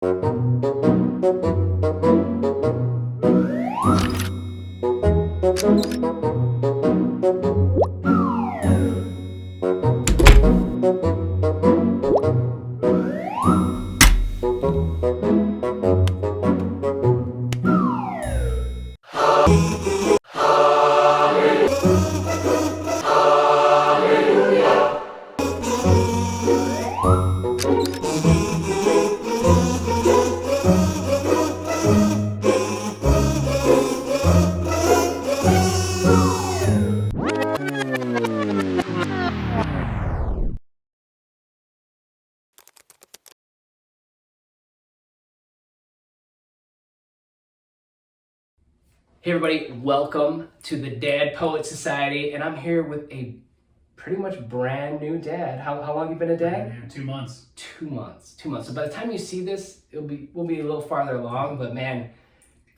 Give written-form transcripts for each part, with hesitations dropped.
Hey everybody, welcome to the Dad Poet Society, and I'm here with a pretty much brand new dad. How long you been a dad? 2 months. 2 months. 2 months. So by the time you see this, we'll be a little farther along, but man,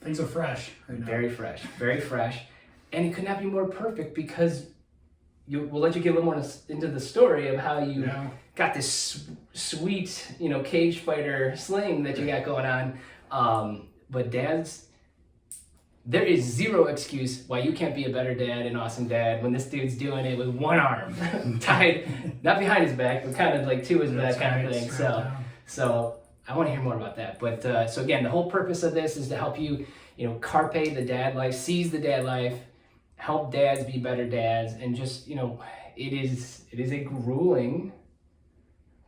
things are fresh right now. Very fresh, very fresh. And it could not be more perfect because we'll let you get a little more into the story of how you got this sweet, cage fighter sling that you got going on. But dads, there is zero excuse why you can't be a better dad, an awesome dad, when this dude's doing it with one arm tied, not behind his back, but kind of like to his back kind of thing. So I want to hear more about that. But so again, the whole purpose of this is to help you, carpe the dad life, seize the dad life, help dads be better dads, and just, it is a grueling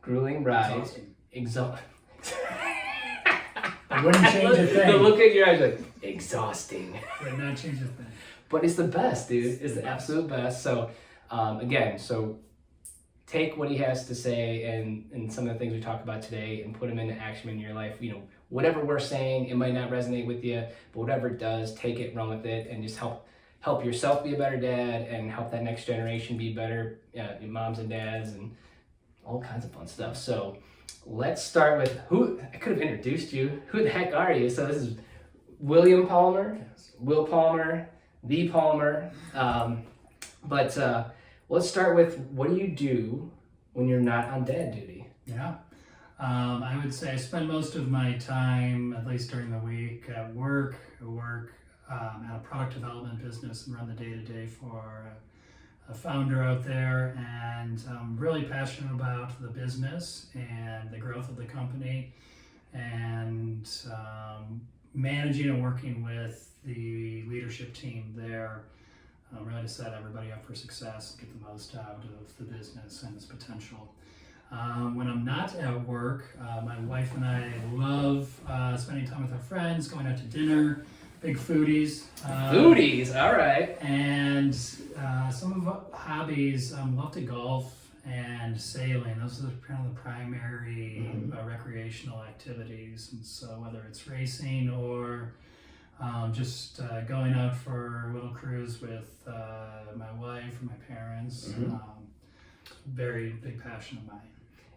ride. Exhausting. I wouldn't change a thing. The look at your eyes like, exhausting. Would not change a thing. But it's the best, dude. It's the absolute best. So, again, take what he has to say and some of the things we talk about today and put them into action in your life. Whatever we're saying, it might not resonate with you, but whatever it does, take it, run with it, and just help yourself be a better dad and help that next generation be better, your moms and dads and all kinds of fun stuff. So let's start with who I could have introduced you. Who the heck are you? So this is William Palmer, Will Palmer, the Palmer. But let's start with, what do you do when you're not on dad duty? Yeah. I would say I spend most of my time, at least during the week, at work. At a product development business and run the day-to-day for a founder out there, and I'm really passionate about the business and the growth of the company, and managing and working with the leadership team there, really to set everybody up for success and get the most out of the business and its potential. When I'm not at work, my wife and I love spending time with our friends, going out to dinner. Big foodies. Foodies, all right. And some of our hobbies, love to golf and sailing. Those are kind of the primary recreational activities. And so whether it's racing or just going out for a little cruise with my wife or my parents, very big passion of mine.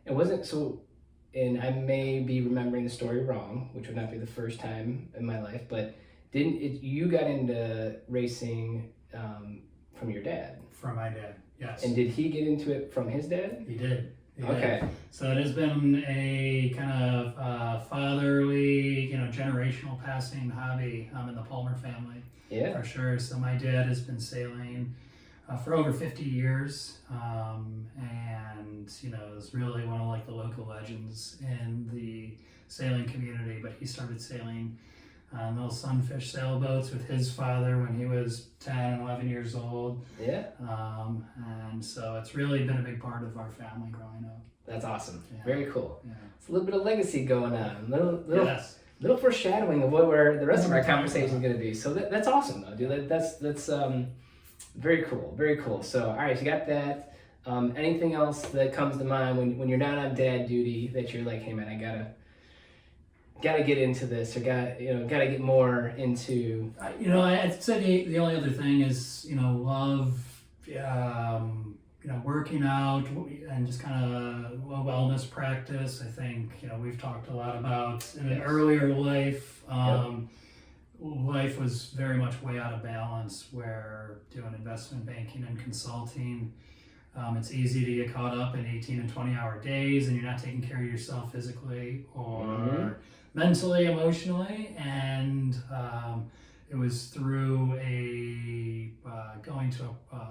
It wasn't so, and I may be remembering the story wrong, which would not be the first time in my life, but you got into racing from your dad? From my dad, yes. And did he get into it from his dad? He did. Okay. So it has been a kind of fatherly, generational passing hobby in the Palmer family. Yeah. For sure. So my dad has been sailing for over 50 years, and is really one of the local legends in the sailing community. But he started sailing little sunfish sailboats with his father when he was 10, 11 years old. Yeah. And so it's really been a big part of our family growing up. That's awesome. Yeah. Very cool. Yeah. It's a little bit of legacy going on. Yes. Little foreshadowing of what the rest of our conversation is going to be. So that's awesome, though, dude. That's very cool. Very cool. So all right, so you got that. Anything else that comes to mind when you're not on dad duty that you're like, hey man, I gotta get into this, or gotta get more into. I'd say the only other thing is love, working out and just kind of a wellness practice. I think we've talked a lot about in an earlier life. Life was very much way out of balance. Where doing investment banking and consulting, it's easy to get caught up in 18 and 20-hour days, and you're not taking care of yourself physically or mentally, emotionally, and it was through going to a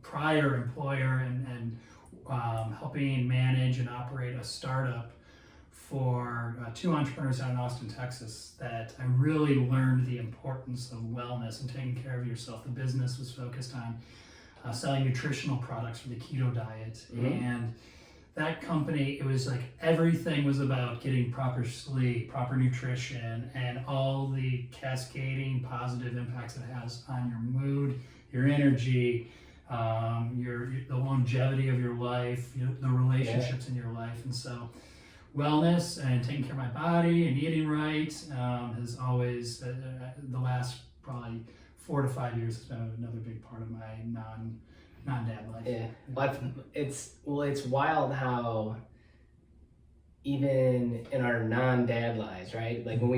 prior employer and helping manage and operate a startup for two entrepreneurs out in Austin, Texas, that I really learned the importance of wellness and taking care of yourself. The business was focused on selling nutritional products for the keto diet. And that company, it was like everything was about getting proper sleep, proper nutrition, and all the cascading positive impacts it has on your mood, your energy, the longevity of your life, the relationships in your life. And so wellness and taking care of my body and eating right has always, the last probably 4 to 5 years, has been another big part of my non-dad life. Yeah, but it's wild how even in our non-dad lives, right? Like when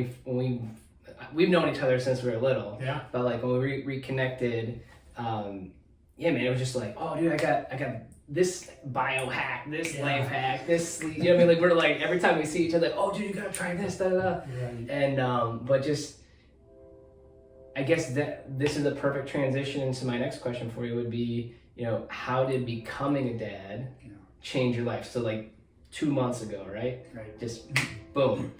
we've known each other since we were little. Yeah. But like when we reconnected, yeah, man, it was just like, oh, dude, I got this biohack, this life hack, this sleep. You know what I mean? Like we're like every time we see each other, like, oh, dude, you gotta try this, da da da. Right. And but just, I guess that this is a perfect transition into my next question for you would be, you know, how did becoming a dad change your life? So like 2 months ago, right? Right. Just boom.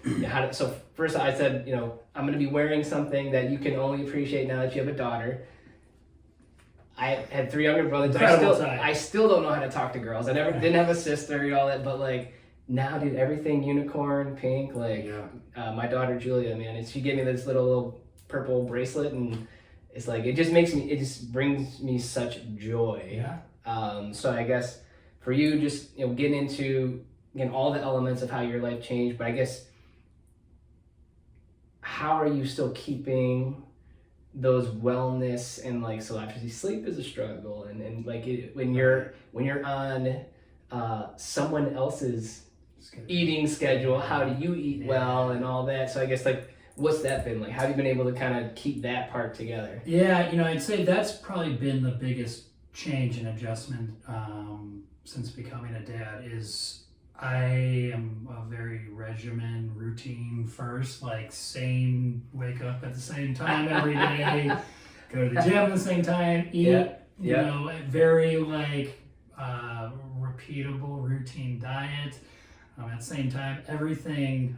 So first I said, you know, I'm gonna be wearing something that you can only appreciate now that you have a daughter. I had 3 younger brothers. I still don't know how to talk to girls. I didn't have a sister, you know, all that, but like now, dude, everything unicorn, pink, like my daughter Julia, man, and she gave me this little purple bracelet, and it's like it just brings me such joy. So I guess for you, just, you know, getting into all the elements of how your life changed, but I guess how are you still keeping those wellness and like, so obviously sleep is a struggle, and like when you're on someone else's eating schedule, how do you eat well and all that? So I guess like, what's that been like? How have you been able to kind of keep that part together? Yeah, you know, I'd say that's probably been the biggest change and adjustment since becoming a dad. Is I am a very regimen, routine first, like wake up at the same time every day, go to the gym at the same time, eat, you know, very like repeatable routine diet. At the same time, everything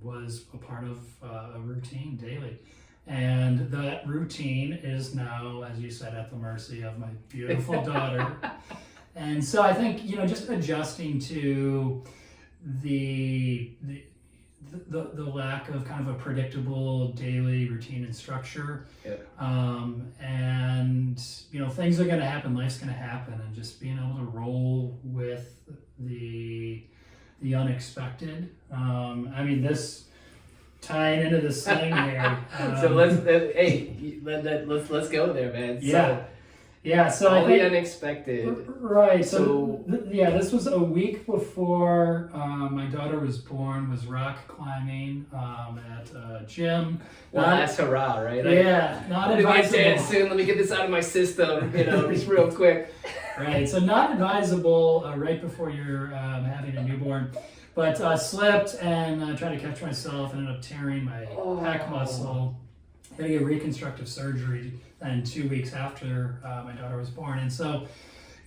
was a part of a routine daily. And that routine is now, as you said, at the mercy of my beautiful daughter. And so I think, you know, just adjusting to the lack of kind of a predictable daily routine and structure. And, you know, things are going to happen, life's going to happen, and just being able to roll with the unexpected. I mean, this tying into this thing here. So let's go there, man. So all I think, the unexpected. Right. So this was a week before my daughter was born. Was rock climbing at a gym. Well, that's hurrah, right? Not advisable. I'm dead soon. Let me get this out of my system. You know, just real quick. Right. So not advisable right before you're having a newborn. But slipped and tried to catch myself and ended up tearing my pec muscle. Had to get reconstructive surgery then 2 weeks after my daughter was born. And so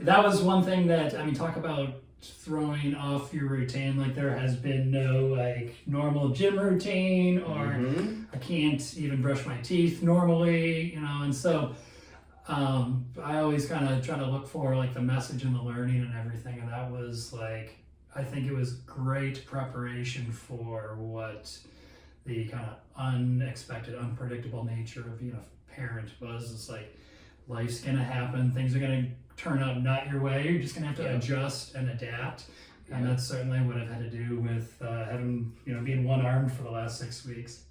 that was one thing that, I mean, talk about throwing off your routine. Like there has been no like normal gym routine, or I can't even brush my teeth normally, you know. And so I always kind of try to look for like the message and the learning and everything. And that was like, I think it was great preparation for what the kind of unexpected, unpredictable nature of being a parent was. It's like, life's gonna happen, things are gonna turn out not your way, you're just gonna have to adjust and adapt. And that's certainly what I've had to do with having, you know, being one-armed for the last 6 weeks.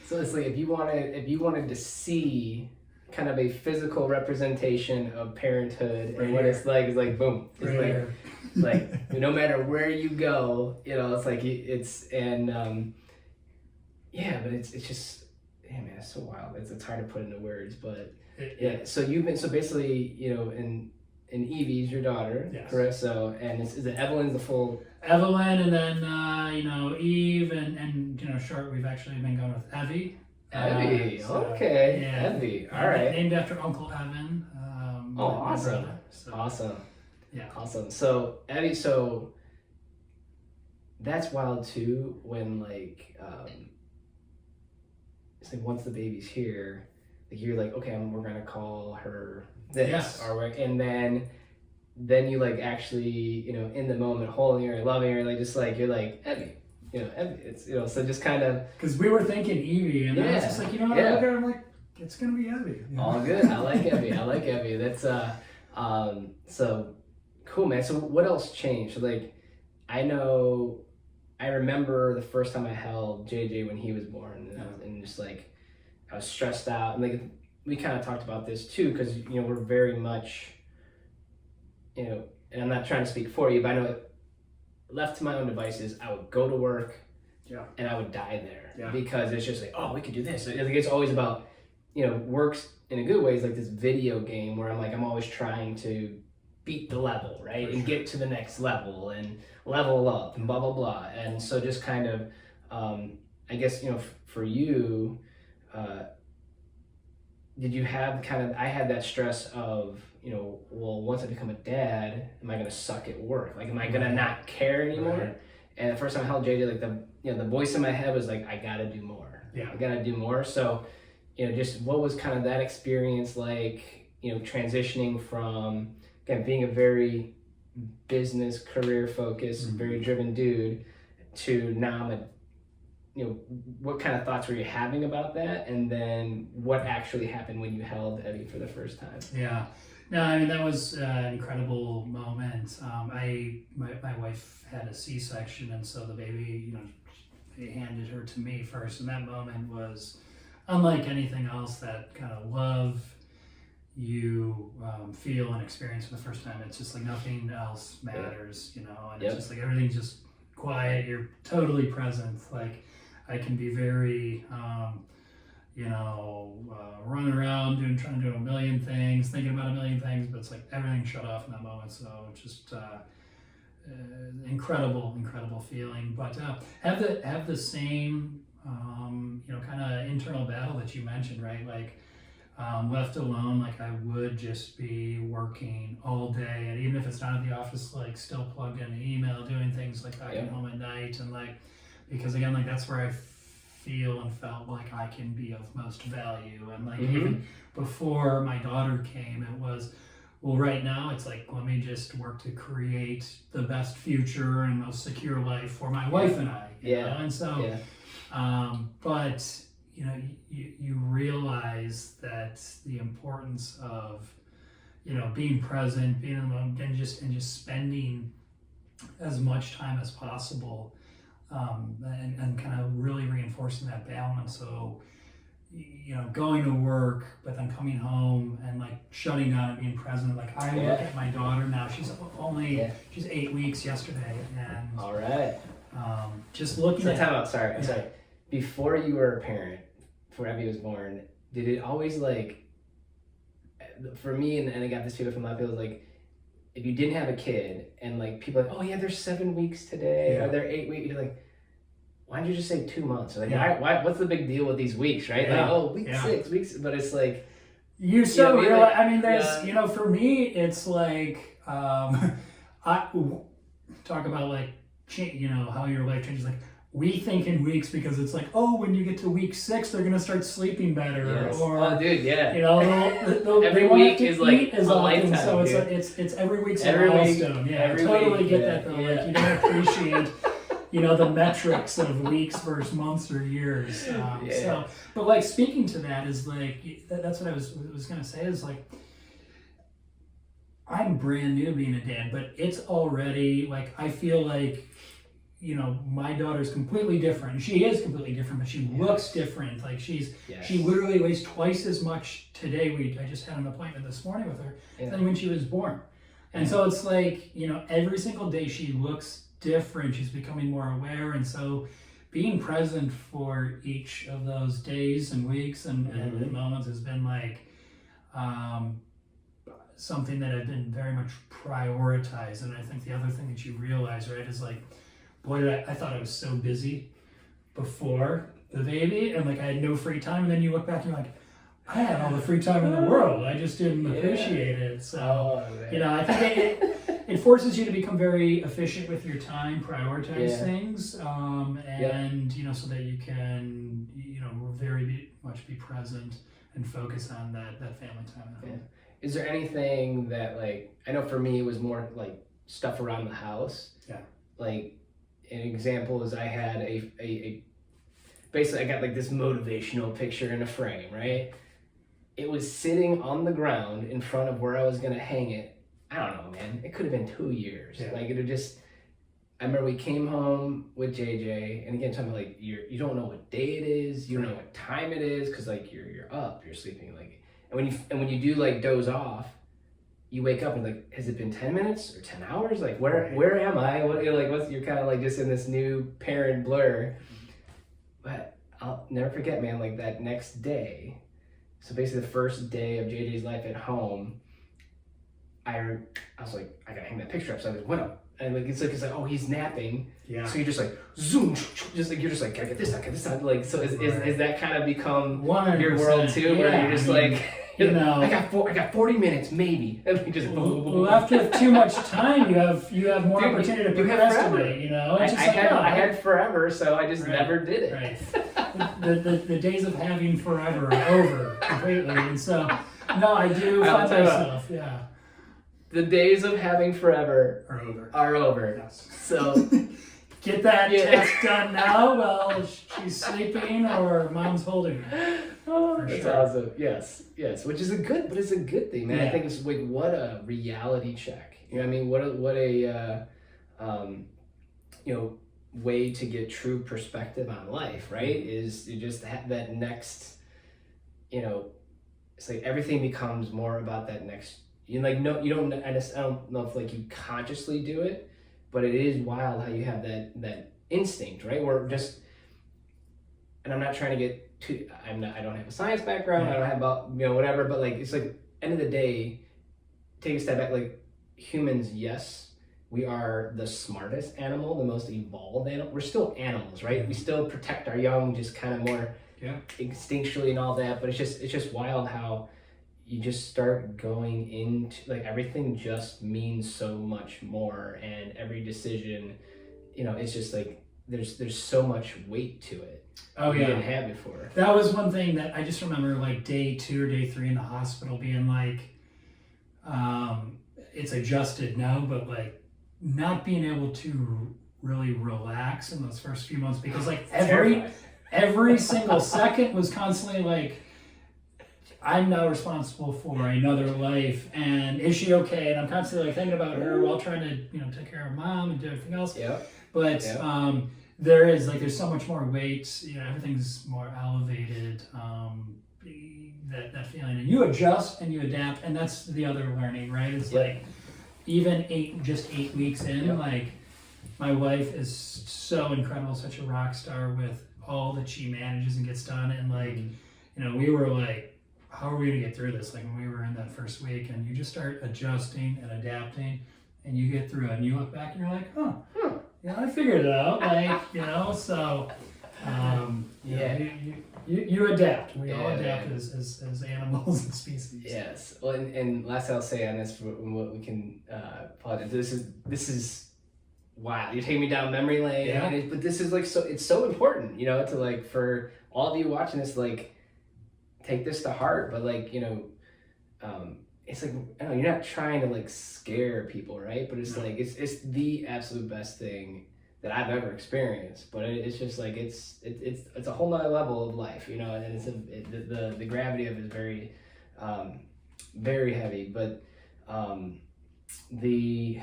So it's like, if you wanted to see kind of a physical representation of parenthood and what it's like boom. It's like no matter where you go, you know, it's like but it's just, man, it's so wild. It's hard to put into words, but So basically, you know, and Evie's your daughter, correct? So, and is it Evelyn's the full? Evelyn, and then Eve, and short. We've actually been going with Evie. Evie, So, okay, yeah. Evie. All right. Named after Uncle Evan. Oh, my awesome. brother. So, Awesome. Yeah. Awesome. So Evie, so that's wild too. When it's like once the baby's here, like you're like, okay, we're gonna call her this, Yes. and then you like actually, in the moment, holding her, loving her, like just like you're like Evie, Evie. It's so just kind of because we were thinking Evie, and I was just like, I look at her, I'm like, it's gonna be Evie. All good. I like Evie. I like Evie. That's so cool, man. So what else changed? Like, I remember the first time I held JJ when he was born, and just like I was stressed out, and like we kind of talked about this too, because we're very much, and I'm not trying to speak for you, but I know left to my own devices, I would go to work, and I would die there, because it's just like, oh, we could do this. Like, it's always about, works in a good way is like this video game where I'm always trying to beat the level, right? And get to the next level and level up and blah, blah, blah. And so just kind of, I guess, for you, did you have I had that stress of, well, once I become a dad, am I going to suck at work? Like, am I going to not care anymore? Right. And the first time I held JJ, like the voice in my head was like, I got to do more. Yeah. I got to do more. So, just what was kind of that experience like, transitioning from, again, being a very business career focused, very driven dude, to now I'm a, what kind of thoughts were you having about that? And then what actually happened when you held Evie for the first time? Yeah. No, I mean, that was an incredible moment. My wife had a C-section, and so the baby, they handed her to me first. And that moment was unlike anything else, that kind of love you feel and experience for the first time. It's just like nothing else matters, and it's just like everything's just quiet. You're totally present. Like, I can be very, running around trying to do a million things, thinking about a million things, but it's like everything shut off in that moment. So it's just incredible feeling. But have the same, kind of internal battle that you mentioned, right? Like, left alone, like I would just be working all day, and even if it's not at the office, like still plugged in an email, doing things like back at home at night, and like, because again, like that's where I feel and felt like I can be of most value. And like even before my daughter came, it was, well, right now it's like, let me just work to create the best future and most secure life for my wife and I. You know? And so, but you realize that the importance of, being present, being in the moment, and just spending as much time as possible, and kind of really reinforcing that balance. So, going to work, but then coming home and like shutting down and being present. Like I look at my daughter now; she's she's 8 weeks yesterday, and all right, just looking at. Time out. Sorry. Before you were a parent, before Evie was born, did it always like, for me, and I got this feeling from a lot of people, like, if you didn't have a kid and like people are like, oh yeah, they're 7 weeks today, or they're 8 weeks, you're like, why did you just say 2 months? Or like, why? What's the big deal with these weeks, right? Like, oh, week 6 weeks, but it's like, you so realize. I mean, there's for me, it's like, I talk about like, how your life changes, like. We think in weeks because it's like, oh, when you get to week 6, they're gonna start sleeping better, or every week is like a lifetime. So it's like it's every week's a milestone. I totally get that though. Like you don't appreciate, the metrics of weeks versus months or years. So, but like speaking to that is like that's what I was gonna say is like. I'm brand new being a dad, but it's already like I feel like. My daughter's completely different. She is completely different, but she looks different. Like she literally weighs twice as much today. I just had an appointment this morning with her than when she was born. And so it's like, every single day she looks different. She's becoming more aware. And so being present for each of those days and weeks and moments has been like, something that had been very much prioritized. And I think the other thing that you realize, right, is like, boy, I thought I was so busy before the baby, and like I had no free time. And then you look back and you're like, I had all the free time in the world. I just didn't appreciate it. So, I think it forces you to become very efficient with your time, prioritize things, and so that you can, very much be present and focus on that family time at home. Is there anything that, like, I know for me it was more like stuff around the house. Yeah. Like an example is I had a basically I got like this motivational picture in a frame, right? It was sitting on the ground in front of where I was gonna hang it. I don't know, man. It could have been 2 years. Yeah. Like I remember we came home with JJ, and again, talking about like you don't know what day it is, you don't know what time it is, because like you're up, you're sleeping, like, and when you do like doze off, you wake up and like, has it been 10 minutes or 10 hours? Like where am I? You're kind of like just in this new parent blur. But I'll never forget, man, like that next day. So basically the first day of JJ's life at home, I was like, I gotta hang that picture up. So I just went up. And like it's like oh, he's napping. Yeah. So you're just like zoom, just like you're just like gotta get this done. Like, so is that kind of become 100%. Your world too, where you're just like, I got 40 minutes maybe, and we just well, after too much time, you have more opportunity to procrastinate. I had forever, so I just never did it. Right. the days of having forever are over completely, and so no, I do find myself. Yeah. The days of having forever are over. Yes. So get that task done now while she's sleeping or mom's holding her. Oh, that's awesome. Yes, which is it's a good thing, man. Yeah. I think it's like, what a reality check. You know what I mean? What a way to get true perspective on life, right? Is you just have that next, it's like everything becomes more about that next. I don't know if like you consciously do it, but it is wild how you have that instinct, right? Where just, and I'm not trying to get too, I don't have a science background, I don't have about, whatever, but like, it's like, end of the day, take a step back, like humans, yes, we are the smartest animal, the most evolved animal. We're still animals, right? We still protect our young, just kind of more instinctually and all that, but it's just wild how you just start going into, like, everything just means so much more, and every decision, it's just like there's so much weight to it. Oh yeah, you didn't have before. That was one thing that I just remember, like day 2 or day 3 in the hospital, being like, it's adjusted now, but like not being able to really relax in those first few months, because like every single second was constantly like, I'm now responsible for another life, and is she okay? And I'm constantly like thinking about her while trying to take care of mom and do everything else. Yeah. But there's so much more weight. Everything's more elevated. That feeling, and you adjust and you adapt, and that's the other learning, right? It's like even 8 weeks in, like my wife is so incredible, such a rock star with all that she manages and gets done, and like we were like, how are we gonna get through this? Like when we were in that first week, and you just start adjusting and adapting, and you get through it, and you look back and you're like, I figured it out. Like, so you adapt. We all adapt as animals and species. Yes. Well, and last I'll say on this, what we can plot. This is wow. You're taking me down memory lane. Yeah. But this is like it's so important, to like, for all of you watching this, like, take this to heart, but like, it's like, I don't know, you're not trying to like scare people, right? But it's like, it's the absolute best thing that I've ever experienced. But it's just like, it's a whole nother level of life, and it's the gravity of it is very, very heavy. But the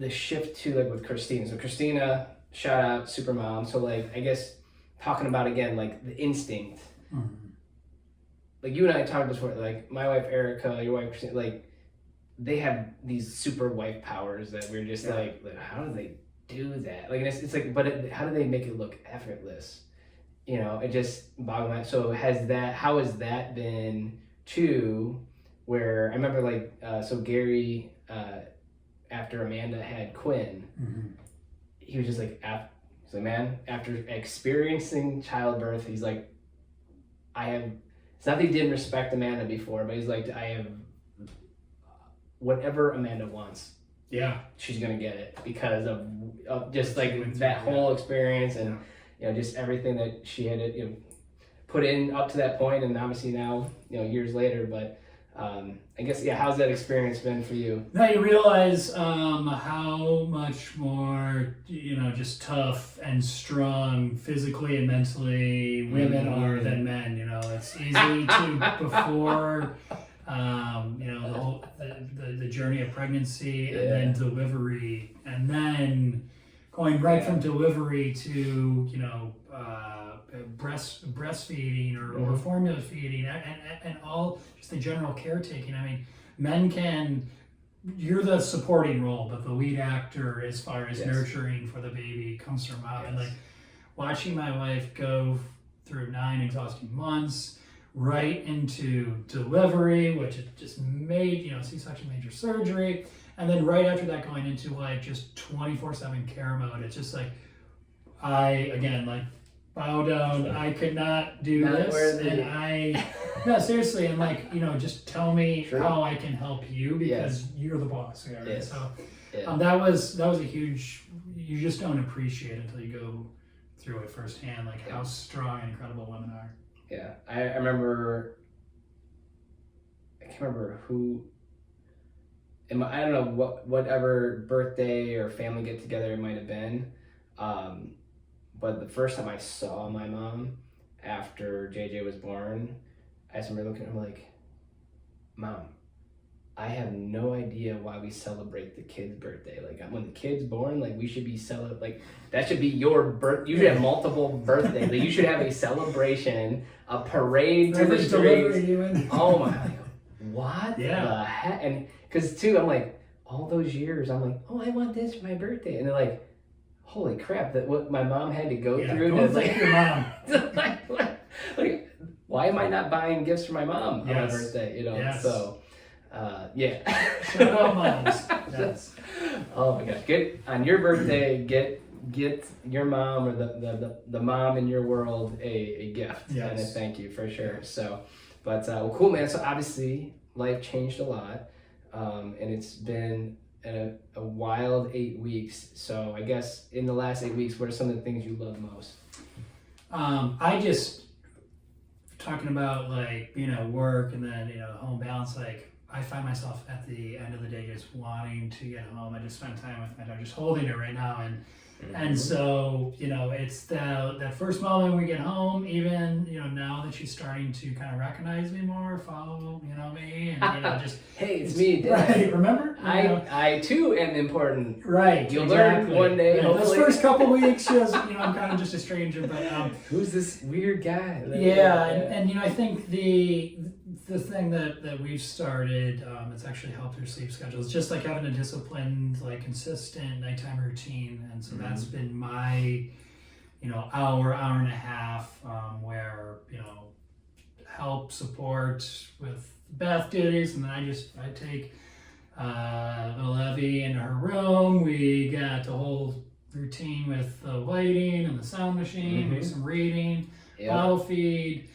shift to, like, with Christina. So Christina, shout out, super mom. So like, I guess talking about again, like the instinct, like you and I talked before, like my wife Erica, your wife Christina, like they have these super wife powers that we're just like, how do they do that? Like it's like, but how do they make it look effortless? you know, it just boggles my mind. So how has that been too, where I remember like, so Gary, after Amanda had Quinn, he was just like, he's like, man, after experiencing childbirth, he's like, it's not that he didn't respect Amanda before, but he's like, I have whatever Amanda wants. Yeah. She's going to get it because of just like that whole experience and, you know, just everything that she had to, you know, put in up to that point, and obviously now, you know, years later, but I guess, yeah, how's that experience been for you? Now you realize how much more, you know, just tough and strong physically and mentally women are than men. You know, it's easy to before, you know, the journey of pregnancy and then delivery, and then going right from delivery to, you know, breastfeeding or formula feeding and all just the general caretaking. I mean, men you're the supporting role, but the lead actor as far as nurturing for the baby comes from mom. And like watching my wife go through 9 exhausting months right into delivery, which it just made, you know, C-section major surgery, and then right after that going into like just 24/7 care mode. It's just like again like bow down, I could not do this, and no, seriously, and like, you know, just tell me how I can help you because you're the boss here. Right? So that was a huge, you just don't appreciate it until you go through it firsthand, like how strong and incredible women are. Yeah, I remember, I can't remember who, I don't know whatever birthday or family get together it might have been, but the first time I saw my mom after JJ was born, I just remember looking at her like, Mom, I have no idea why we celebrate the kid's birthday. Like when the kid's born, like we should be like that should be your birth. You should have multiple birthdays. Like you should have a celebration, a parade to the streets. Oh my God, what the heck? And because too, I'm like all those years, I'm like, oh, I want this for my birthday, and they're like, holy crap, that what my mom had to go through to like your mom. like, why am I not buying gifts for my mom on my birthday? You know, so. Shout out moms. Yes. Oh my gosh! Get on your birthday. Get your mom or the mom in your world a gift and a thank you for sure. So, but well, cool, man. So obviously life changed a lot, and it's been a wild 8 weeks. So I guess in the last 8 weeks, what are some of the things you love most? I just talking about like, you know, work and then, you know, home balance, like. I find myself at the end of the day just wanting to get home. I just spend time with my dog, just holding her right now, and so, you know, it's that first moment we get home. Even, you know, now that she's starting to kind of recognize me more, follow, you know, me, and, you know, just hey, it's me, Dad. Right? Remember? I too am important. Right. You'll learn one day. Right. Those first couple weeks, she was, you know, I'm kind of just a stranger, but who's this weird guy? And you know, I think the thing that we've started, it's actually helped her sleep schedule. It's just like having a disciplined, like consistent nighttime routine, and so that's been my, you know, hour and a half, where, you know, help support with bath duties, and then I take little Evie into her room. We got the whole routine with the lighting and the sound machine, do some reading, bottle feed.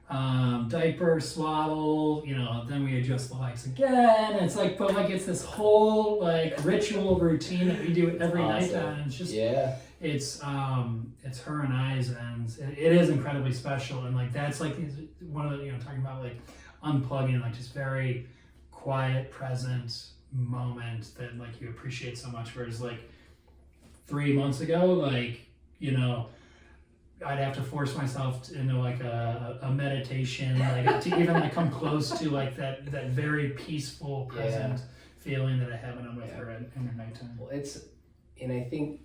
Diaper, swaddle, you know, then we adjust the lights again. It's like, but like it's this whole like ritual routine that we do every night, and it's just it's her and I's, and it is incredibly special. And like that's like one of the, you know, talking about like unplugging, like just very quiet, present moment that like you appreciate so much. Whereas like 3 months ago, like, you know, I'd have to force myself into like a meditation, like to even like come close to like that very peaceful, present feeling that I have when I'm with her in her nighttime. Well, and I think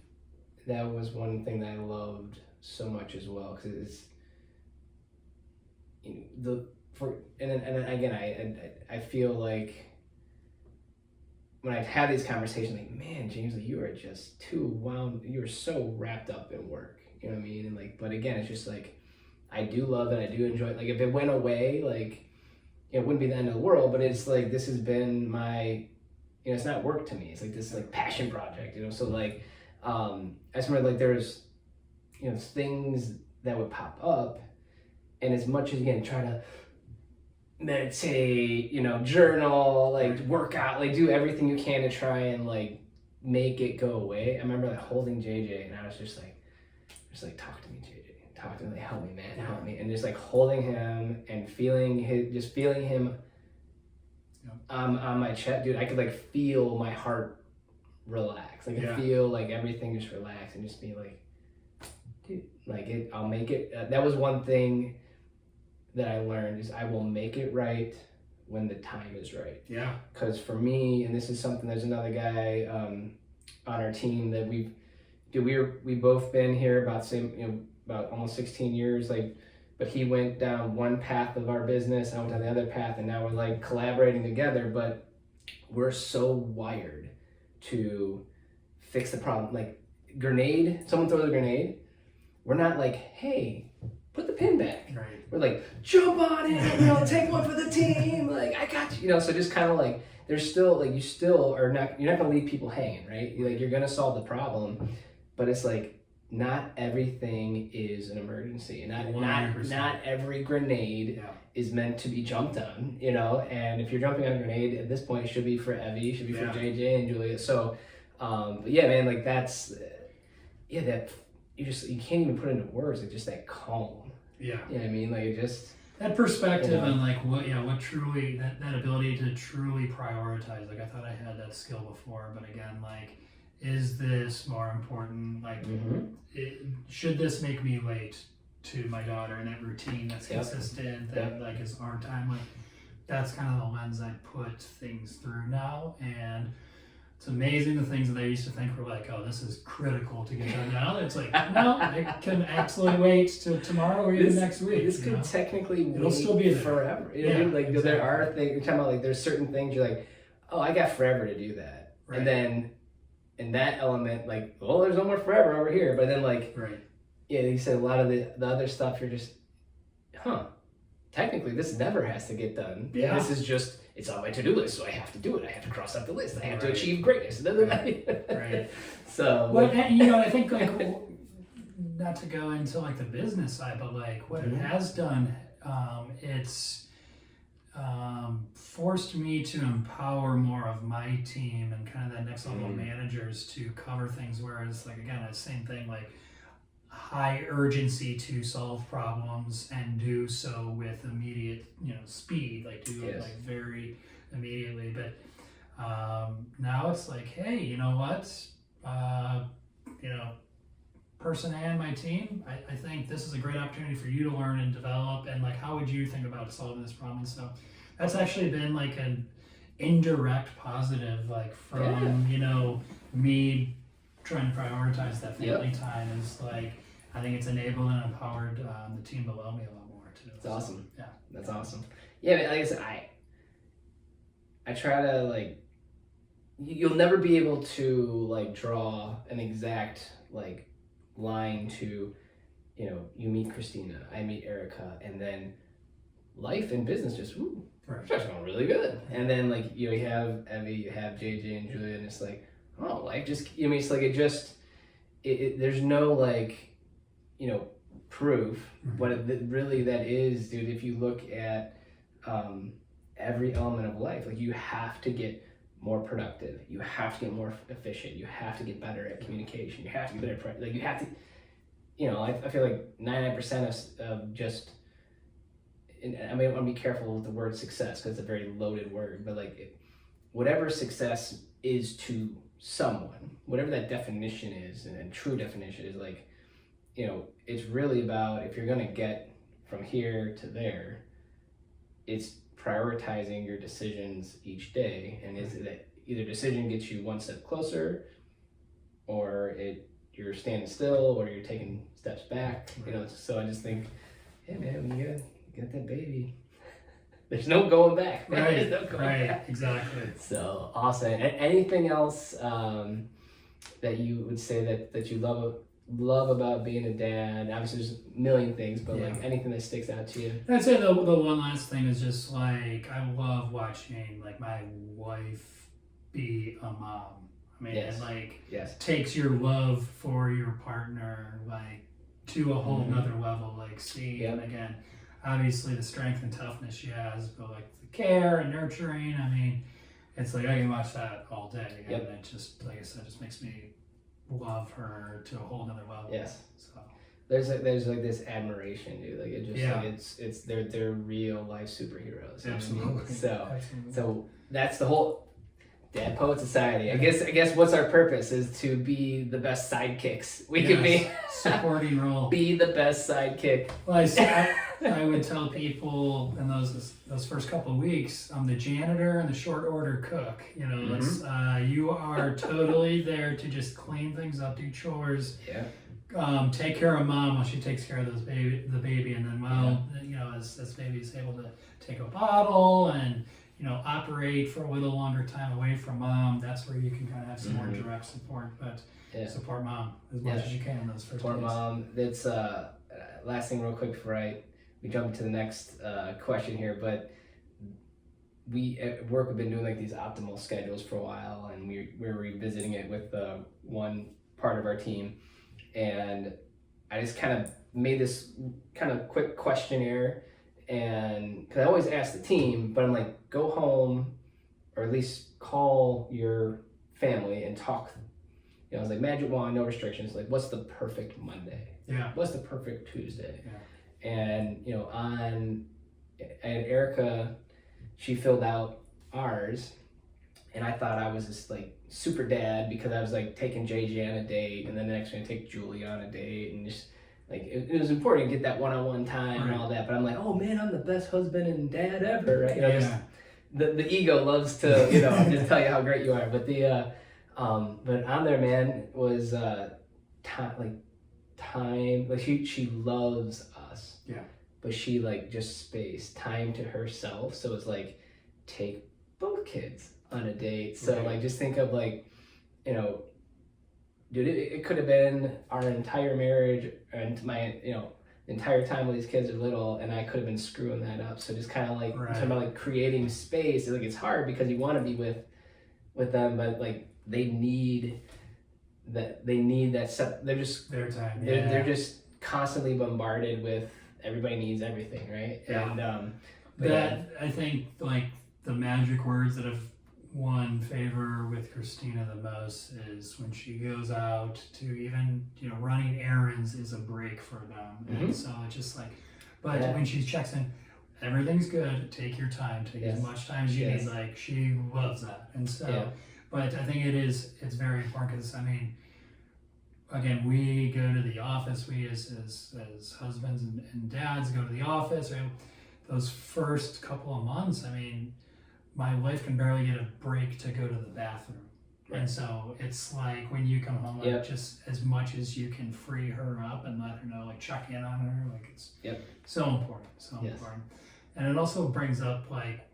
that was one thing that I loved so much as well, because it's, you know, and again I feel like when I've had these conversations, like, man, James, like, you are just too wound, you are so wrapped up in work. You know what I mean? And like, but again, it's just like, I do love it. I do enjoy it. Like if it went away, like it wouldn't be the end of the world, but it's like, this has been my, it's not work to me. It's like this like passion project, So like, I just remember like there's, things that would pop up, and as much as, again, try to meditate, journal, like work out, like do everything you can to try and like make it go away. I remember like holding JJ, and I was just like, talk to me, JJ, talk to me, like, help me, man, help me, and just like holding him and feeling him on my chest, dude. I could like feel my heart relax. Like I feel like everything just relax and just be like, dude, like I'll make it. That was one thing that I learned, is I will make it right when the time is right. Yeah. Because for me, and this is something, there's another guy on our team that we both been here about almost 16 years, like, but he went down one path of our business, I went down the other path, and now we're like collaborating together, but we're so wired to fix the problem. Like someone throws a grenade, we're not like, hey, put the pin back. Right. We're like, jump on it, take one for the team, like, I got you, so just kind of like, there's still, like, you're not gonna leave people hanging, right? You're gonna solve the problem, but it's like, not everything is an emergency, and not every grenade is meant to be jumped on, and if you're jumping on a grenade at this point, it should be for Evie, should be for JJ and Julia. So but yeah, man, like that's that you can't even put into words, like just that calm. You know what I mean? Like it just that perspective and like what truly that ability to truly prioritize. Like I thought I had that skill before, but again, like, is this more important? Like, should this make me late to my daughter in that routine that's consistent, that like is our time? Like, that's kind of the lens I put things through now, and it's amazing the things that I used to think were like, oh, this is critical to get done now. It's like, no, I can absolutely wait till tomorrow or even next week. This could technically it'll still be there forever. You know what I mean? Like exactly. There are things, you're talking about, like there's certain things you're like, oh, I got forever to do that. Right. And then in that element, like, well, there's no more forever over here. But then like, you said a lot of the other stuff, you're just, technically this never has to get done. Yeah. This is just, it's on my to-do list, so I have to do it. I have to cross off the list. I have to achieve greatness. Right. So, well, and, I think like, not to go into like the business side, but like what it has done, it's forced me to empower more of my team and kind of that next level of managers to cover things. Whereas, like, again, that same thing, like high urgency to solve problems and do so with immediate, speed, like do it like very immediately. But now it's like, hey, you know what? Person A and my team, I think this is a great opportunity for you to learn and develop, and like, how would you think about solving this problem? So that's actually been like an indirect positive, like from me trying to prioritize that family time. Is like, I think it's enabled and empowered the team below me a lot more too. That's awesome. Yeah, that's awesome. Yeah, like I said, I try to, like, you'll never be able to like draw an exact like line to, you meet Christina, I meet Erica, and then life and business just starts going really good. And then like you have Evie, you have JJ and Julia, and it's like, oh, life just, it's like there's no like, proof. What really that is, dude, if you look at every element of life, like you have to get more productive, you have to get more efficient, you have to get better at communication, you have to get better at, like you have to, I feel like 99% of just, and I mean, I want to be careful with the word success because it's a very loaded word, but like whatever success is to someone, whatever that definition is, and true definition is, like, it's really about, if you're going to get from here to there, it's prioritizing your decisions each day, and is that either decision gets you one step closer, or you're standing still, or you're taking steps back. So I just think, hey man, when you get that baby, there's no going back. Right, no going back. Exactly. So awesome. Anything else that you would say that you love love about being a dad? Obviously, there's a million things, but Yeah. like anything that sticks out to you. I'd say the one last thing is just like I love watching like my wife be a mom. I mean, Yes. it like Yes. takes your love for your partner like to a whole Mhm. nother level. Like seeing Yep. again, obviously the strength and toughness she has, but like the care and nurturing. I mean, it's like I can watch that all day, Yep. and it just like I said, just makes me love her to a whole nother level. Yes. So There's like this admiration, dude. Like it just Yeah. like it's they're real life superheroes. You know what I mean? Absolutely. So Absolutely. so that's the whole Dad Poet Society. I guess what's our purpose is to be the best sidekicks we can be. Supporting role. Be the best sidekick. Well, I would tell people in those first couple of weeks, I'm the janitor and the short order cook. You know, it's you are totally there to just clean things up, do chores, take care of mom while she takes care of the baby, and then you know, as baby's able to take a bottle and you know operate for a little longer time away from mom, that's where you can kind of have some more direct support, but support mom as much as you can in those first Support days. mom. That's last thing real quick before we jump into the next question here, but we at work have been doing like these optimal schedules for a while, and we're revisiting it with one part of our team, and I just kind of made this kind of quick questionnaire, and because I always ask the team, but I'm like, go home or at least call your family and talk. You know, I was like, Magic Wand, no restrictions. Like, what's the perfect Monday? Yeah. What's the perfect Tuesday? Yeah. And, you know, and Erica, she filled out ours. And I thought I was this, like, super dad because I was, like, taking JJ on a date. And then the next one, I take Julie on a date. And just, like, it was important to get that one-on-one time and all that. But I'm like, oh, man, I'm the best husband and dad ever, right? You know, just, the ego loves to, you know, just tell you how great you are. But but on there, man, was time. Like she loves us. Yeah. But she like just space time to herself. So it's like take both kids on a date. So like just think of like, you know, dude, it could have been our entire marriage and my entire time when these kids are little, and I could have been screwing that up. So just kind of like talking about like creating space. Like it's hard because you want to be with them, but like they need that stuff. They're just their time. They're just constantly bombarded with everybody needs everything, right? Yeah. And I think like the magic words that have won favor with Christina the most is when she goes out to even running errands is a break for them, and so it's just like, but when she checks in, everything's good. Take your time. Take as much time as you need. Like she loves that, and so. But I think it's very important because I mean, again, we go to the office. We as husbands and dads go to the office. Right? Those first couple of months, I mean, my wife can barely get a break to go to the bathroom, and so it's like when you come home, like just as much as you can free her up and let her know, like check in on her, like it's so important, important. And it also brings up like,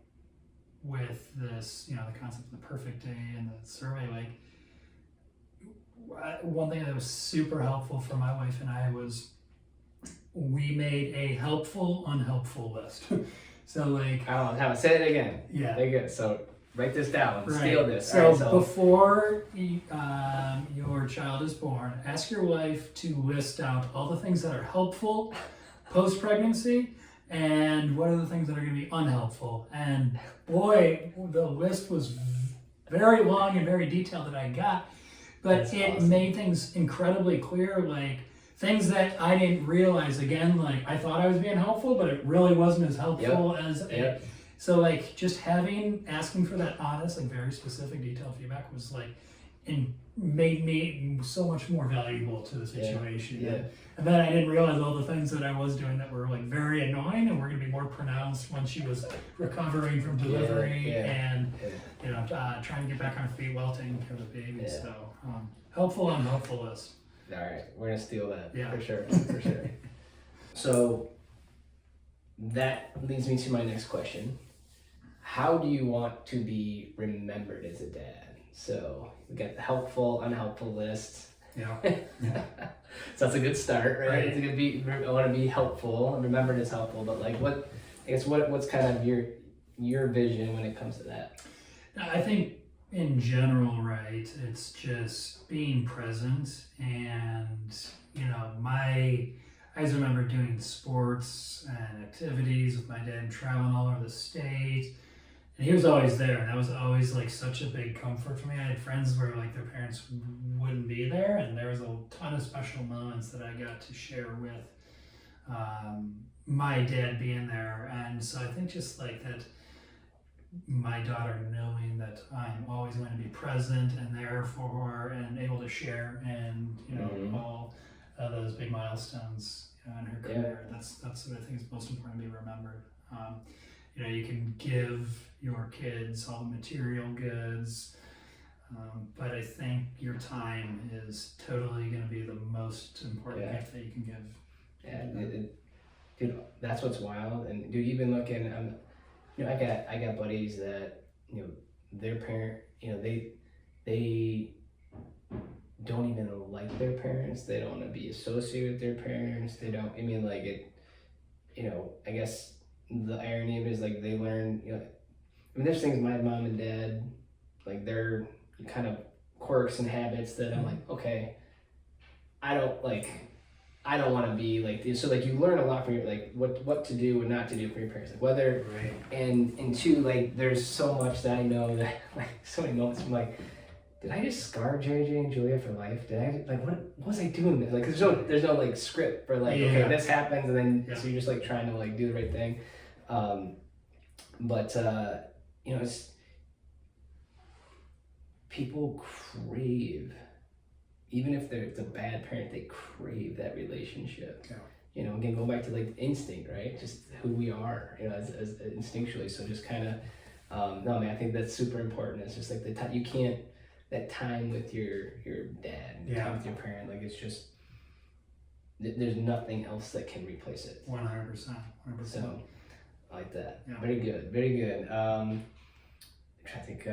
with this, the concept of the perfect day and the survey, like one thing that was super helpful for my wife and I was we made a helpful, unhelpful list. So like, I don't know how to say it again. Yeah. Very good. So write this down. Steal this. So before your child is born, ask your wife to list out all the things that are helpful post-pregnancy and what are the things that are going to be unhelpful. And boy, the list was very long and very detailed that I got, but it made things incredibly clear, like things that I didn't realize. Again, like I thought I was being helpful, but it really wasn't as helpful as so like just asking for that honest, like very specific detailed feedback was like, and made me so much more valuable to the situation. And then I didn't realize all the things that I was doing that were like very annoying and were going to be more pronounced when she was recovering from delivery and trying to get back on her feet while taking care of the baby. So helpful, unhelpful list. All right, we're gonna steal that for sure. So that leads me to my next question. How do you want to be remembered as a dad? So we got the helpful, unhelpful list. So that's a good start, right? Right. It's gonna be. I want to be helpful and remembered as helpful. But like, what's kind of your vision when it comes to that? I think in general, right, it's just being present and, I just remember doing sports and activities with my dad and traveling all over the state. And he was always there, and that was always like such a big comfort for me. I had friends where like their parents wouldn't be there, and there was a ton of special moments that I got to share with my dad being there. And so I think just like that, my daughter knowing that I'm always going to be present and there for her and able to share and all those big milestones in her career. That's what I think is most important to be remembered. You can give your kids all the material goods, but I think your time is totally going to be the most important gift that you can give. Yeah, dude, that's what's wild. And dude, even looking, I got buddies that their parent, they don't even like their parents. They don't want to be associated with their parents. They don't. I mean, like it. I guess the irony of it is like they learn. There's things my mom and dad, like their kind of quirks and habits that I'm like, okay, I don't want to be like this. So like you learn a lot from your like what to do and not to do for your parents, like whether and two, like there's so much that I know that like so many moments I'm like, did I just scar JJ and Julia for life? Did I like what was I doing this? Like there's no like script for like okay, this happens and then so you're just like trying to like do the right thing. But it's people crave, even if it's a bad parent, they crave that relationship. Again, go back to like instinct, right? Just who we are, as instinctually. So just kind of, no man, I think that's super important. It's just like the time you can't, that time with your dad, time with your parent, like it's just, there's nothing else that can replace it. 100%. So I like that. Yeah. Very good, very good. I'm trying to think,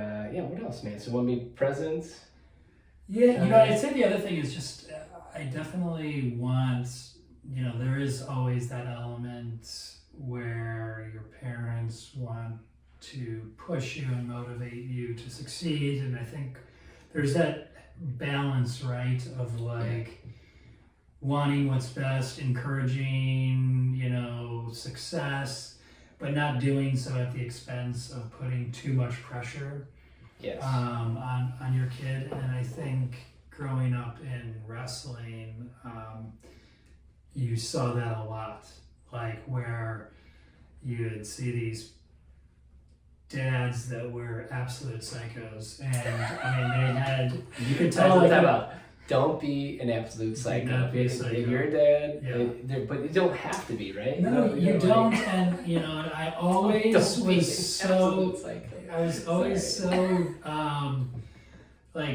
what else, man? So when we present. Yeah, I'd say the other thing is just, I definitely want, there is always that element where your parents want to push you and motivate you to succeed. And I think there's that balance, right, of like wanting what's best, encouraging, success, but not doing so at the expense of putting too much pressure on your kid. And I think growing up in wrestling, you saw that a lot, like where you would see these dads that were absolute psychos, and I mean they had, you could tell don't be an absolute psycho. Not be a psycho. If you're a dad, but you don't have to be, right? No, you don't. And I always was so. I was always so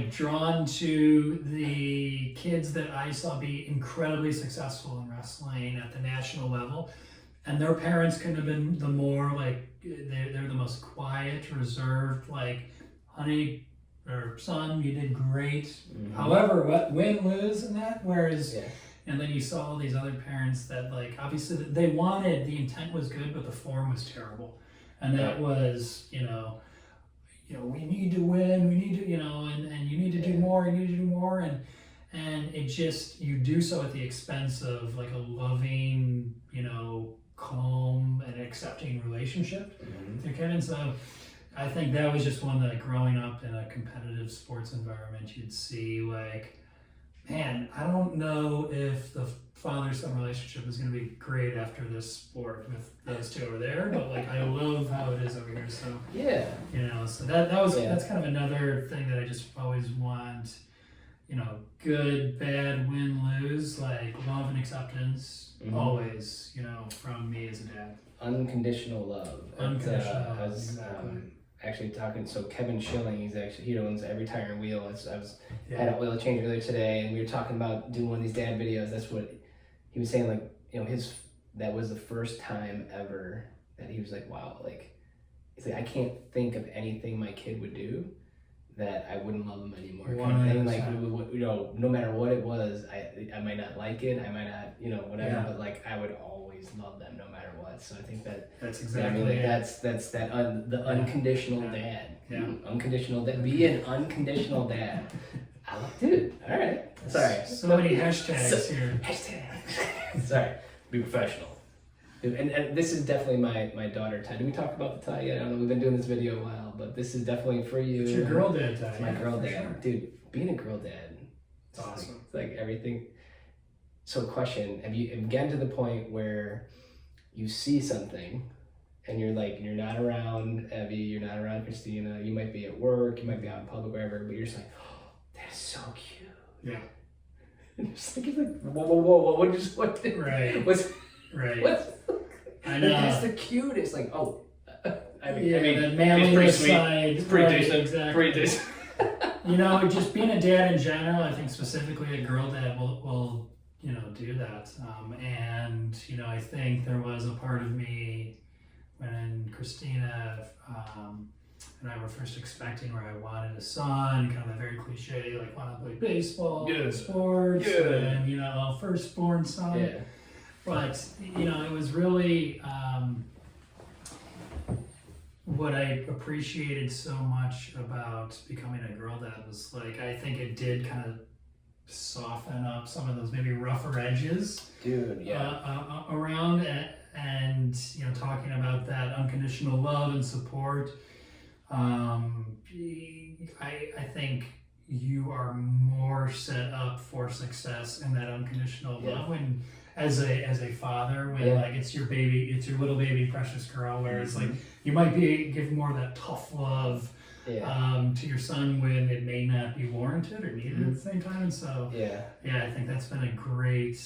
drawn to the kids that I saw be incredibly successful in wrestling at the national level, and their parents couldn't have been the more they're the most quiet, reserved, honey or son, you did great. Mm-hmm. However, win, lose, and that. Whereas, and then you saw all these other parents that obviously they wanted, the intent was good, but the form was terrible, and that was we need to win, we need to and you need to do more, and it just, you do so at the expense of a loving, calm and accepting relationship with your kid. And so I think that was just one that growing up in a competitive sports environment, you'd see man, I don't know if the father-son relationship is going to be great after this sport with those two over there, but I love how it is over here. So so that's kind of another thing that I just always want, good, bad, win, lose, love and acceptance, always, from me as a dad. Unconditional love. Unconditional love, exactly. Actually talking, so Kevin Schilling, he owns Every Tire and Wheel. I had an oil change earlier today, and we were talking about doing one of these dad videos. That's what he was saying, that was the first time ever that he was wow, he's I can't think of anything my kid would do that I wouldn't love them anymore. Kind of thing. Like, you know, no matter what it was, I might not like it, I might not, you know, whatever, but like I would always love them no matter what. So I think that's exactly, I mean, like, that's that the unconditional dad. Yeah. Unconditional dad. Be an unconditional dad. I love, dude. All right. Sorry. So many hashtags here. Hashtag. Sorry. Be professional. Dude, and this is definitely my daughter tie. Did we talk about the tie yet? I don't know. We've been doing this video a while, but this is definitely for you. It's your girl dad tie. It's my girl dad. Sure. Dude, being a girl dad. It's awesome. It's like everything. So question, have you gotten to the point where you see something and you're like, you're not around Evie, you're not around Christina, you might be at work, you might be out in public, wherever, but you're just like, oh, that's so cute. Yeah. And you're like, whoa, what did, right. What's, right. What's, I know. That's the cutest. Like, oh, I mean, the manliness side. It's pretty decent. Exactly. Pretty decent. You know, just being a dad in general, I think specifically a girl dad will you know, do that. And, you know, I think there was a part of me when Christina and I were first expecting where I wanted a son, kind of a very cliche, like want to play baseball, sports, and, you know, firstborn son. Yeah. But, you know, it was really what I appreciated so much about becoming a girl dad was, like, I think it did kind of soften up some of those maybe rougher edges. Dude, yeah. Around and, you know, talking about that unconditional love and support. I think you are more set up for success in that unconditional love when, as a father, when like it's your baby, it's your little baby precious girl, where it's like you might give more of that tough love to your son when it may not be warranted or needed at the same time. And so I think that's been a great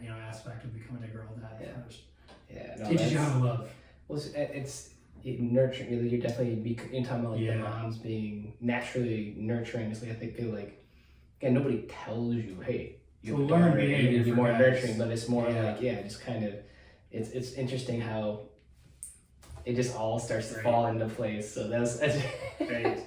you know, aspect of becoming a girl dad. No, teaches you how to love. Well, it's nurturing. You're definitely you're talking about like the moms being naturally nurturing. It's like I feel like, again, nobody tells you, hey, you learn you need to be more guys. nurturing, but it's more like just kind of it's interesting how it just all starts to fall into place. So that's Right.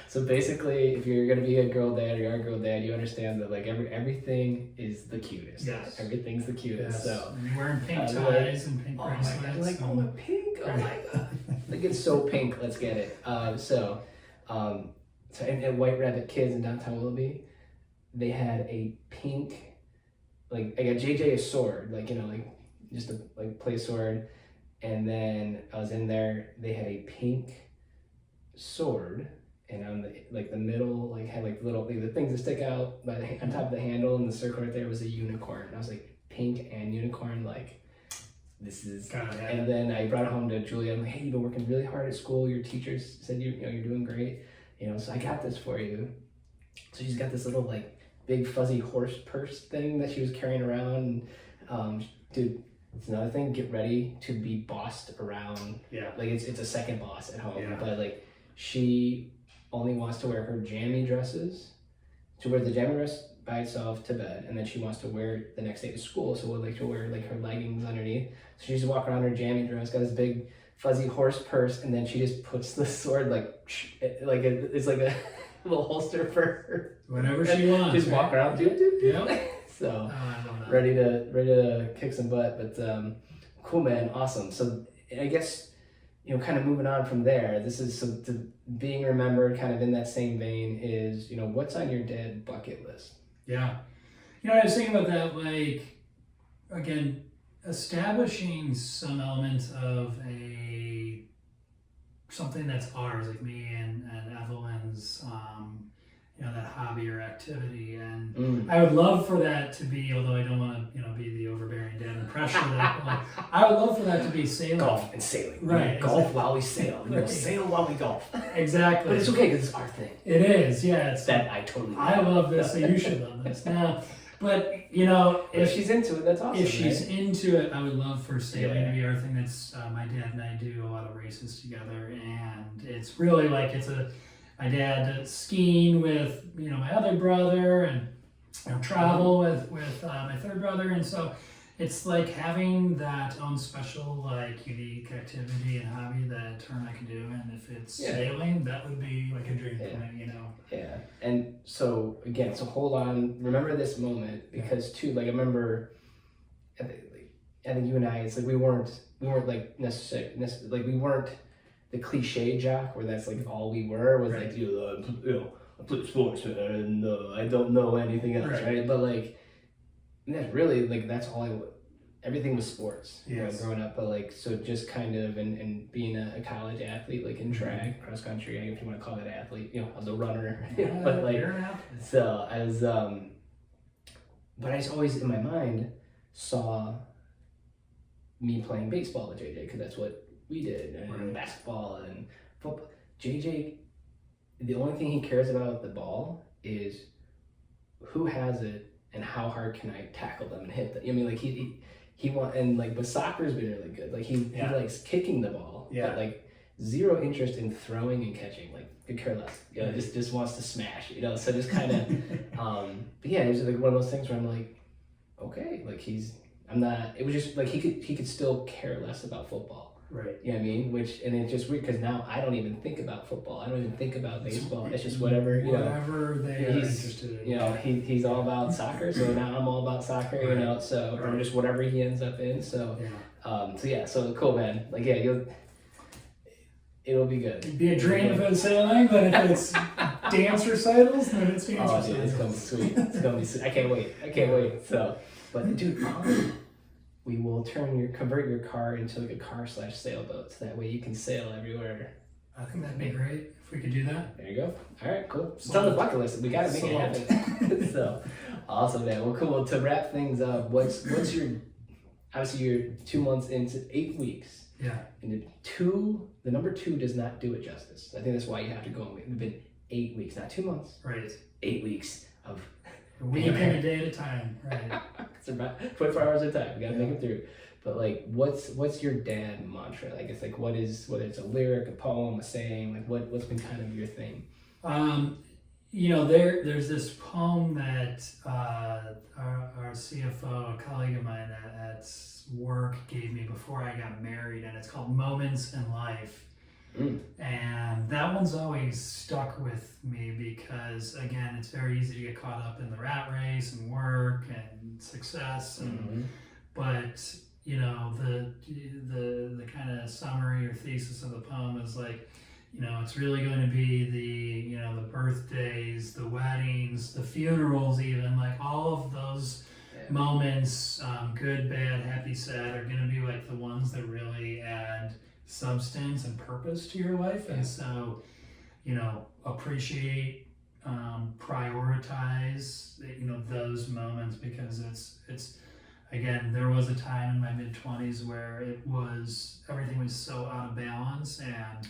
So basically, if you're gonna be a girl dad or you're a girl dad, you understand that like everything is the cutest. Yes. Everything's the cutest. Yes. So you're wearing pink ties and pink bracelets. Oh my god, like the pink. Oh my god. Like it's so pink. Let's get it. So at White Rabbit Kids in downtown Willoughby, they had a pink, like I got JJ a sword, like, you know, like just to like play sword, and then I was in there. They had a pink sword, and on the middle, like had like little the things that stick out by on top of the handle, and the circle right there was a unicorn. And I was like, pink and unicorn, like this is. And then I brought it home to Julia. I'm like, hey, you've been working really hard at school. Your teachers said you're doing great. You know, so I got this for you. So she's got this little like big fuzzy horse purse thing that she was carrying around. Dude, it's another thing. Get ready to be bossed around. Yeah. Like it's a second boss at home. Yeah. But like she only wants to wear her jammy dresses. She wears the jammy dress by itself to bed, and then she wants to wear it the next day to school. So she'll wear like her leggings underneath. So she just walk around her jammy dress, got this big fuzzy horse purse, and then she just puts the sword it's like a little holster for her. Whatever she wants. Just walk around, Yeah. So ready to kick some butt. But cool, man, awesome. So I guess, you know, kind of moving on from there, this is to being remembered kind of in that same vein is, you know, what's on your dad bucket list? Yeah. You know, I was thinking about that, like, again, establishing some element of something that's ours, like me and Evelyn's, you know, that hobby or activity. And I would love for that to be, although I don't want to, you know, be the overbearing dad and pressure that, but like, I would love for that to be sailing. Golf and sailing. Right. Golf while we sail. Right. Sail while we golf. Exactly. But it's okay because it's our thing. It is, yeah. It's that I totally I love this, so you should love this. Now, but, you know, if she's into it, that's awesome. If she's into it, I would love for sailing to be our thing. That's my dad and I do a lot of races together, and it's really like my dad skiing with, you know, my other brother, and, you know, travel with my third brother, and so It's like having that own special, like unique activity and hobby that turn I can do, and if it's sailing, that would be like a dream for me, Yeah, and so again, so hold on, remember this moment because too, like I remember, I think you and I, it's like we weren't like necessarily like we weren't the cliche jock where that's like all we were was like I play sports and I don't know anything else, right? But like that's really like that's all everything was sports growing up, but like so just kind of and being a college athlete like in track, cross country, if you want to call it athlete, I was a runner, but like so I was but I just always in my mind saw me playing baseball with JJ because that's what we did, and basketball and football. JJ, the only thing he cares about with the ball is who has it and how hard can I tackle them and hit them. I mean, like he want and like, but soccer's been really good. Like he likes kicking the ball, but like zero interest in throwing and catching. Like could care less. Just wants to smash. So just kind of. But yeah, it was like one of those things where I'm like, okay, like I'm not. It was just like he could still care less about football. Right. You know what I mean? And it's just weird because now I don't even think about football. I don't even think about baseball. It's just whatever they are interested in. He's all about soccer, so now I'm all about soccer. So or just whatever he ends up in. So so cool, man. Like it'll be good. It'd be a dream if it's sailing, but if it's dance recitals, then it's dance recitals. Dude, it's gonna be sweet. It's gonna be sweet. I can't wait. So, but dude, we will convert your car into like a car/sailboat, so that way you can sail everywhere. I think that'd be great if we could do that. There you go. All right, cool. It's on the bucket list. We gotta make it happen. So awesome, man. Well, cool. Well, to wrap things up, what's your obviously you're 2 months into 8 weeks. Yeah. And the number 2 does not do it justice. I think that's why you have to go. We've been 8 weeks, not 2 months. Right. 8 weeks of a week and a day at a time. Right. It's about 24 hours at a time. We gotta make it through. But like, what's your dad mantra? Like, it's like whether it's a lyric, a poem, a saying. Like, what's been kind of your thing? There's this poem that our CFO, a colleague of mine at work, gave me before I got married, and it's called "Moments in Life." And that one's always stuck with me because, again, it's very easy to get caught up in the rat race and work and success, but the kind of summary or thesis of the poem is like, it's really going to be the birthdays, the weddings, the funerals, even like all of those moments, good, bad, happy, sad, are going to be like the ones that really add substance and purpose to your life. And so, appreciate, prioritize, those moments, because it's again, there was a time in my mid-20s where everything was so out of balance, and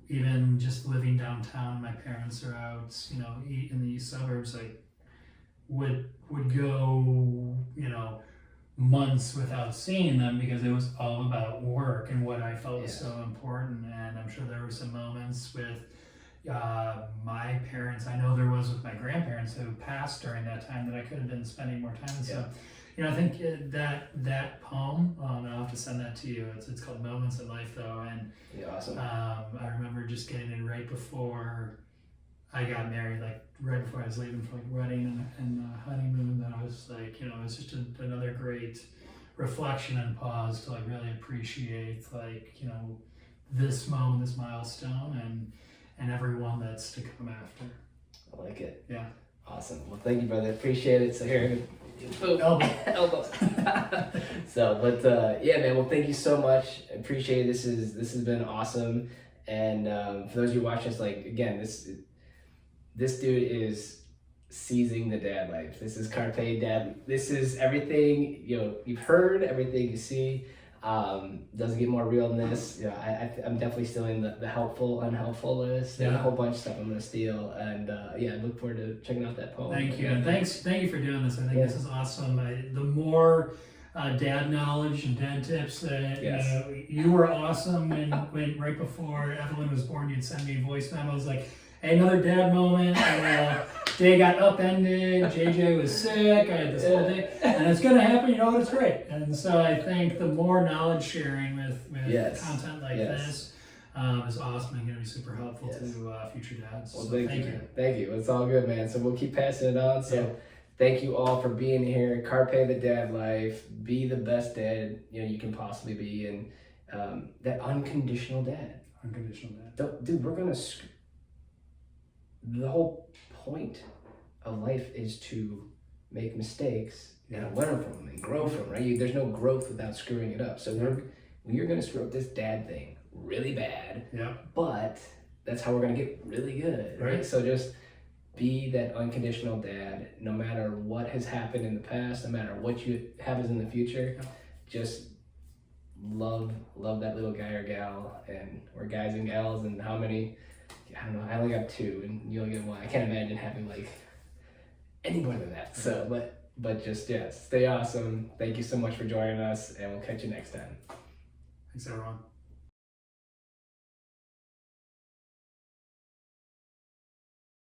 even just living downtown, my parents are out, in the east suburbs, like would go, months without seeing them because it was all about work and what I felt was so important. And I'm sure there were some moments with my parents. I know there was with my grandparents who passed during that time that I could have been spending more time with. So, I think that poem, I'll have to send that to you. It's called Moments in Life, though. And awesome. I remember just getting it right before I got married, like right before I was leaving for like wedding and honeymoon. That I was like, it's just another great reflection and pause to like really appreciate like, this moment, this milestone, and everyone that's to come after. I like it. Yeah. Awesome. Well, thank you, brother. Appreciate it. So here, elbows. So, but man. Well, thank you so much. Appreciate it. This has been awesome. And for those of you watching us, like again, this dude is seizing the dad life. This is Carpe Dad. This is everything you've heard, everything you see. Doesn't get more real than this. I'm definitely still in the helpful, unhelpful list. And a whole bunch of stuff I'm gonna steal. And I look forward to checking out that poem. Thank you, and thank you for doing this. I think this is awesome. The more dad knowledge and dad tips that you were awesome when right before Evelyn was born, you'd send me voice memos like, hey, another dad moment. day got upended, JJ was sick, I had this whole day, and it's gonna happen, you know what, it's great. And so I think the more knowledge sharing with content like this is awesome and gonna be super helpful to future dads. Well, so thank you. Thank you. It's all good, man. So we'll keep passing it on. So thank you all for being here. Carpe the dad life. Be the best dad you can possibly be, and that unconditional dad. Unconditional dad. Dude, we're gonna. The whole point of life is to make mistakes and learn from them and grow from them, right? There's no growth without screwing it up. So we're gonna screw up this dad thing really bad. Yeah. But that's how we're gonna get really good, right? So just be that unconditional dad, no matter what has happened in the past, no matter what you have in the future. Just love that little guy or gal, and or guys and gals, and how many. I don't know. I only got 2, and you only get 1. I can't imagine having like any more than that. So, but just stay awesome. Thank you so much for joining us, and we'll catch you next time. Thanks, everyone.